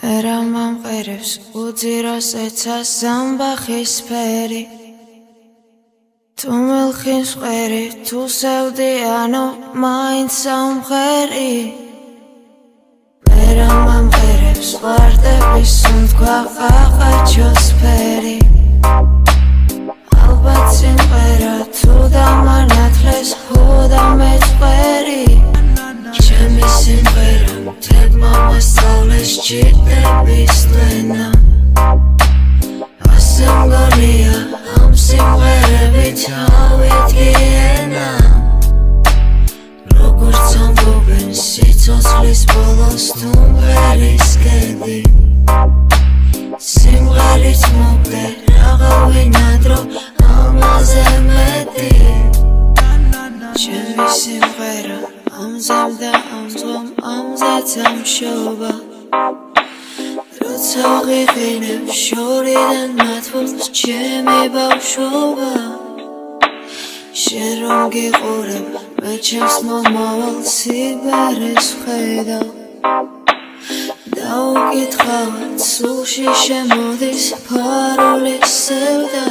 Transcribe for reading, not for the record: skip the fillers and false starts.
Pera mamqerevs udziros etsas zambahis feri Tu melkhins qeri tu sevdiyano maints samqeri Pera mamqerevs qardebis und qaqaqachos feri Albat simqera tu damanatles huda metzqeri Chemi simqera Masaules ჭირდების ლენა ასე მგონია ამ სიმღერებით ავიდგენა როგორც ამბობენ სიცოცხლის ბოლოს თუ მღერის კედი სიმღერით მოგდე რაღა ვინადრო ამაზე მეტი ჩემი სიმღერა ამზემ და ამძღვამ ამზეც ამშობა როცა ვიღინებ შორიდან მათბობს ჩემი ბავშვობა შენ რომ გიყურებ მე ჩემს მომავალ სიბერეს ვხედავ და უკითხავად სულში შემოდის ფარულის სევდა